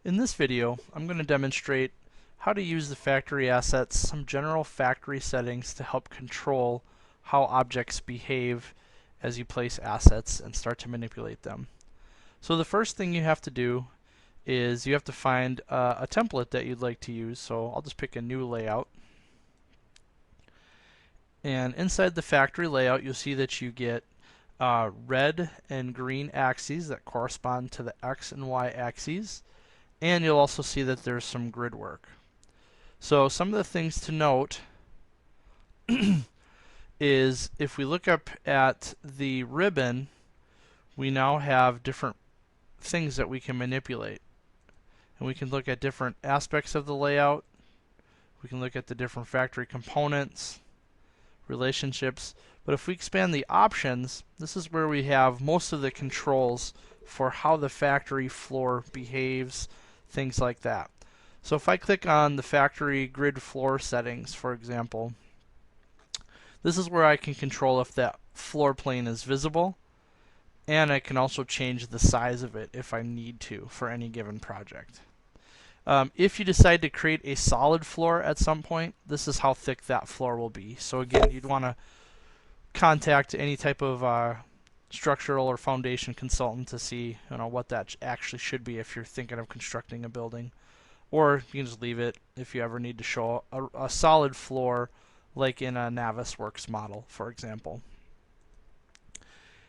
In this video, I'm going to demonstrate how to use the factory assets, some general factory settings to help control how objects behave as you place assets and start to manipulate them. So the first thing you have to do is you have to find a template that you'd like to use. So I'll just pick a new layout. And inside the factory layout, you'll see that you get red and green axes that correspond to the X and Y axes. And you'll also see that there's some grid work. So some of the things to note is if we look up at the ribbon, we now have different things that we can manipulate. And we can look at different aspects of the layout. We can look at the different factory components, relationships. But if we expand the options, this is where we have most of the controls for how the factory floor behaves, things like that. So if I click on the factory grid floor settings, for example, this is where I can control if that floor plane is visible, and I can also change the size of it if I need to for any given project. If you decide to create a solid floor at some point, this is how thick that floor will be. So again, you'd want to contact any type of structural or foundation consultant to see what that actually should be if you're thinking of constructing a building. Or you can just leave it if you ever need to show a solid floor, like in a Navisworks model, for example.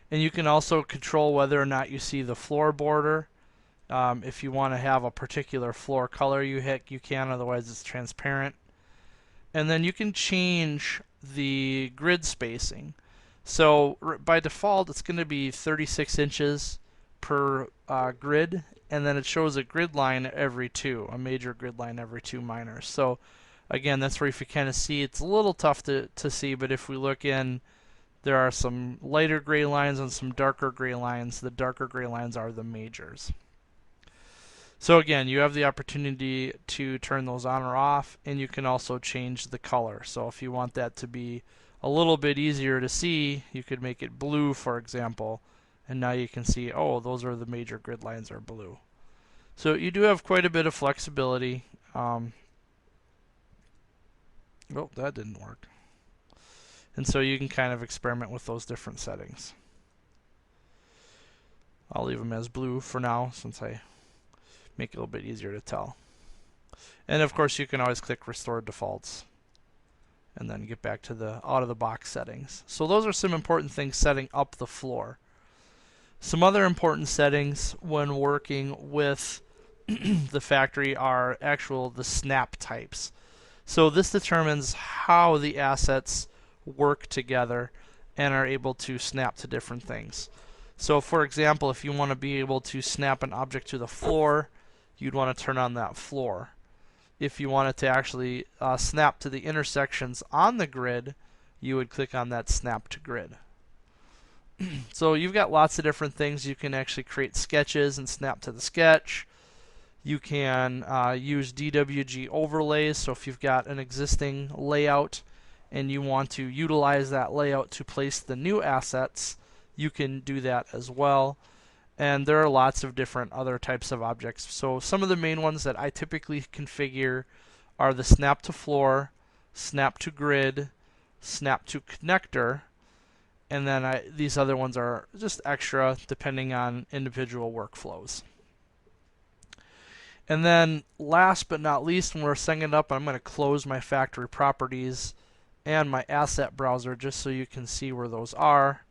And you can also control whether or not you see the floor border. If you want to have a particular floor color you can, otherwise it's transparent. And then you can change the grid spacing. So by default, it's going to be 36 inches per grid, and then it shows a grid line every two, a major grid line every two minors. So again, that's where if you kind of see, it's a little tough to see, but if we look in, there are some lighter gray lines and some darker gray lines. The darker gray lines are the majors. So again, you have the opportunity to turn those on or off, and you can also change the color. So if you want that to be a little bit easier to see, you could make it blue, for example, and now you can see, oh, those are the major grid lines are blue. So you do have quite a bit of flexibility. Oh, that didn't work. And so you can kind of experiment with those different settings. I'll leave them as blue for now since I make it a little bit easier to tell. And of course you can always click restore defaults and then get back to the out of the box settings. So those are some important things setting up the floor. Some other important settings when working with the factory are the snap types. So this determines how the assets work together and are able to snap to different things. So for example, if you want to be able to snap an object to the floor, you'd want to turn on that floor. If you wanted to actually snap to the intersections on the grid, you would click on that snap to grid. So you've got lots of different things. You can actually create sketches and snap to the sketch. You can use DWG overlays. So if you've got an existing layout and you want to utilize that layout to place the new assets, you can do that as well. And there are lots of different other types of objects. So some of the main ones that I typically configure are the snap to floor, snap to grid, snap to connector, and then these other ones are just extra depending on individual workflows. And then last but not least, when we're setting it up, I'm going to close my factory properties and my asset browser just so you can see where those are.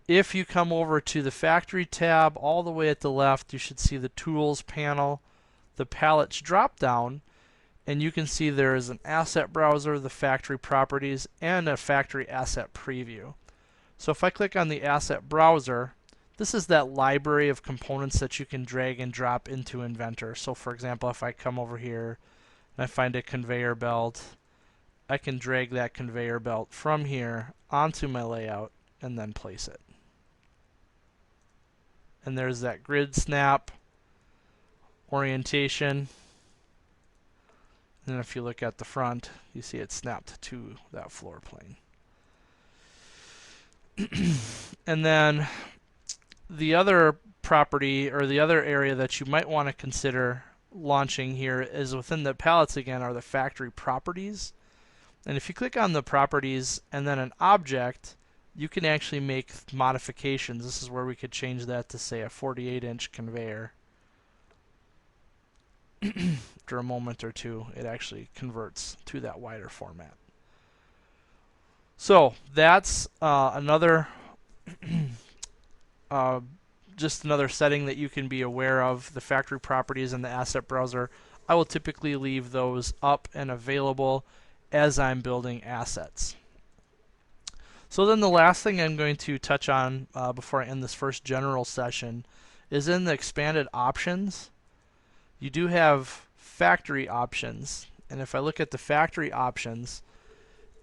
If you come over to the factory tab all the way at the left, you should see the tools panel, the palettes drop down, and you can see there is an asset browser, the factory properties, and a factory asset preview. So if I click on the asset browser, this is that library of components that you can drag and drop into Inventor. So for example, if I come over here and I find a conveyor belt, I can drag that conveyor belt from here onto my layout and then place it. And there's that grid snap, orientation, and if you look at the front, you see it snapped to that floor plane. And then the other property or the other area that you might want to consider launching here is within the palettes again are the factory properties. And if you click on the properties and then an object, you can actually make modifications. This is where we could change that to say a 48-inch conveyor. After a moment or two, it actually converts to that wider format. So that's another just another setting that you can be aware of, the factory properties in the asset browser. I will typically leave those up and available as I'm building assets. So then the last thing I'm going to touch on before I end this first general session is in the expanded options. You do have factory options, and if I look at the factory options,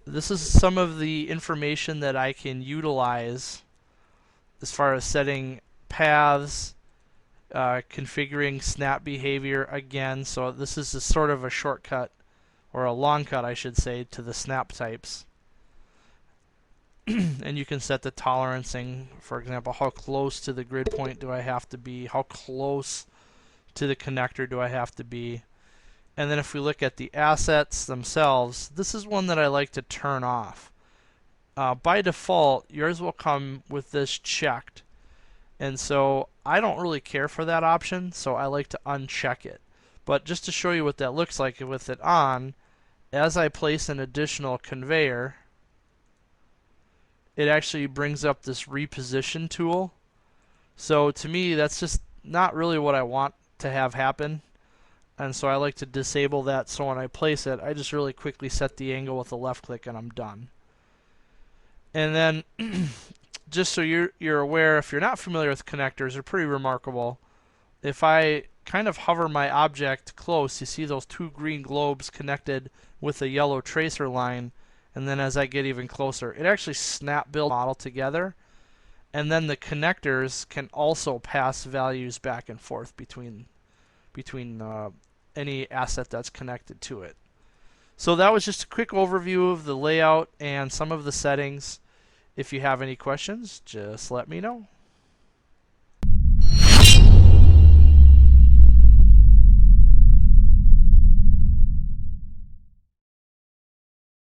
this is some of the information that I can utilize as far as setting paths, configuring snap behavior again. So this is a sort of a shortcut, or a long cut I should say, to the snap types. And you can set the tolerancing, for example, how close to the grid point do I have to be, how close to the connector do I have to be. And then if we look at the assets themselves, this is one that I like to turn off. By default, yours will come with this checked. And so I don't really care for that option, so I like to uncheck it. But just to show you what that looks like with it on, as I place an additional conveyor, it actually brings up this reposition tool. So to me, that's just not really what I want to have happen. And so I like to disable that, so when I place it, I just really quickly set the angle with a left click and I'm done. And then just so you're aware, if you're not familiar with connectors, they're pretty remarkable. If I kind of hover my object close, you see those two green globes connected with a yellow tracer line, and then as I get even closer, it actually snap build model together. And then the connectors can also pass values back and forth between any asset that's connected to it. So that was just a quick overview of the layout and some of the settings. If you have any questions, just let me know.